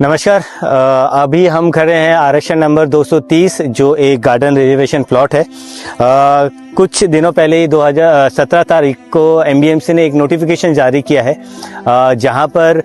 नमस्कार। अभी हम खड़े हैं आरक्षण नंबर 230 जो एक गार्डन रिजर्वेशन प्लॉट है। कुछ दिनों पहले ही 2017 तारीख को एमबीएमसी ने एक नोटिफिकेशन जारी किया है जहां पर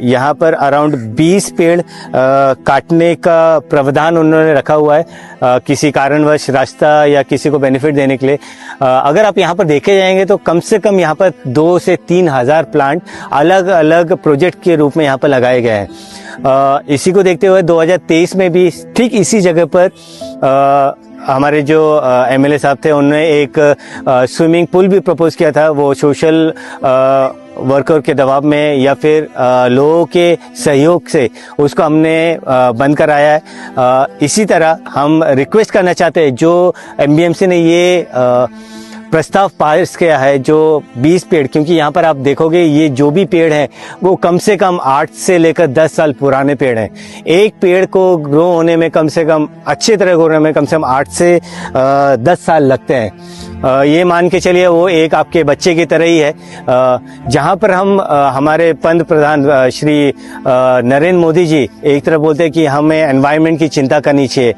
यहाँ पर अराउंड 20 पेड़ काटने का प्रावधान उन्होंने रखा हुआ है किसी कारणवश रास्ता या किसी को बेनिफिट देने के लिए। अगर आप यहाँ पर देखे जाएंगे तो कम से कम यहाँ पर 2 से 3 हज़ार प्लांट अलग अलग प्रोजेक्ट के रूप में यहाँ पर लगाए गए हैं। इसी को देखते हुए 2023 में भी ठीक इसी जगह पर हमारे जो एमएलए साहब थे उन्होंने एक स्विमिंग पूल भी प्रपोज किया था। वो सोशल वर्कर के दबाव में या फिर लोगों के सहयोग से उसको हमने बंद कराया है। इसी तरह हम रिक्वेस्ट करना चाहते हैं जो एमबीएमसी ने ये प्रस्ताव पास किया है जो 20 पेड़, क्योंकि यहाँ पर आप देखोगे ये जो भी पेड़ हैं वो कम से कम 8 से लेकर 10 साल पुराने पेड़ हैं। एक पेड़ को ग्रो होने में कम से कम अच्छी तरह ग्रो होने में कम से कम 8 से 10 साल लगते हैं। ये मान के चलिए वो एक आपके बच्चे की तरह ही है। जहाँ पर हम हमारे पंत प्रधान श्री नरेंद्र मोदी जी एक तरफ बोलते हैं कि हमें एनवायरनमेंट की चिंता करनी चाहिए,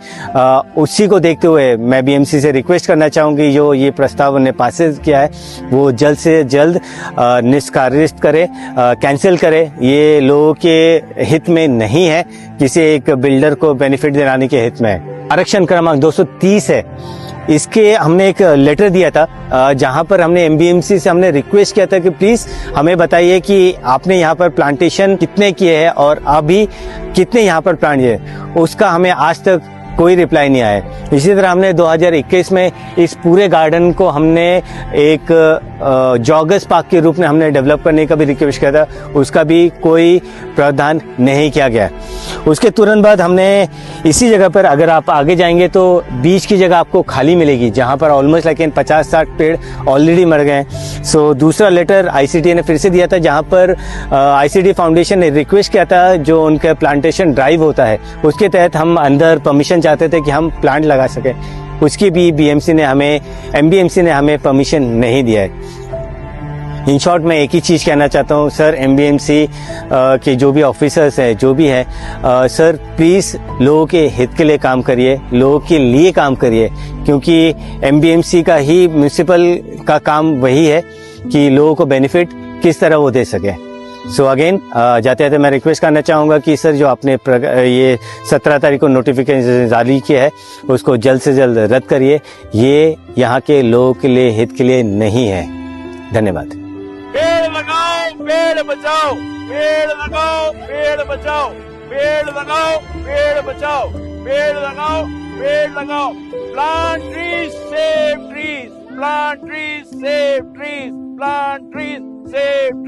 उसी को देखते हुए मैं बीएमसी से रिक्वेस्ट करना चाहूँगी जो ये प्रस्ताव ने पास किया है वो जल्द से जल्द निष्कासित करे, कैंसिल करे। ये लोगों के हित में नहीं है, किसी एक बिल्डर को बेनिफिट दिलाने के हित में है। आरक्षण क्रमांक 230 है। इसके हमने एक लेटर दिया था जहां पर हमने एमबीएमसी से हमने रिक्वेस्ट किया था कि प्लीज हमें बताइए कि आपने यहाँ पर प्लांटेशन कितने किए हैं और अभी कितने यहाँ पर प्लांट है। उसका हमें आज तक कोई रिप्लाई नहीं आया। इसी तरह हमने 2021 में इस पूरे गार्डन को हमने एक जॉगर्स पार्क के रूप में हमने डेवलप करने का भी रिक्वेस्ट किया था, उसका भी कोई प्रावधान नहीं किया गया। उसके तुरंत बाद हमने इसी जगह पर अगर आप आगे जाएंगे तो बीच की जगह आपको खाली मिलेगी जहां पर ऑलमोस्ट लेकिन 50-60 पेड़ ऑलरेडी मर गए हैं। सो दूसरा लेटर आईसीटी ने फिर से दिया था जहां पर आईसीटी फाउंडेशन ने रिक्वेस्ट किया था जो उनका प्लांटेशन ड्राइव होता है उसके तहत हम अंदर परमिशन चाहते थे कि हम प्लांट लगा सकें। उसकी भी एमबीएमसी ने हमें परमिशन नहीं दिया है। इन शॉर्ट मैं एक ही चीज़ कहना चाहता हूँ सर, एमबीएमसी के जो भी ऑफिसर्स हैं जो भी है सर प्लीज़ लोगों के हित के लिए काम करिए, लोगों के लिए काम करिए, क्योंकि एमबीएमसी का ही म्यूनिसिपल का काम वही है कि लोगों को बेनिफिट किस तरह वो दे सके। सो अगेन जाते जाते मैं रिक्वेस्ट करना चाहूँगा कि सर जो आपने ये 17 तारीख को नोटिफिकेशन जारी किया है उसको जल्द से जल्द रद्द करिए। ये यहाँ के लोगों के लिए हित के लिए नहीं है। धन्यवाद। पेड़ लगाओ, पेड़ बचाओ, पेड़ लगाओ, पेड़ बचाओ, पेड़ लगाओ, पेड़ बचाओ, पेड़ लगाओ, पेड़ लगाओ। Plant trees, save trees, plant trees, save trees, plant trees, save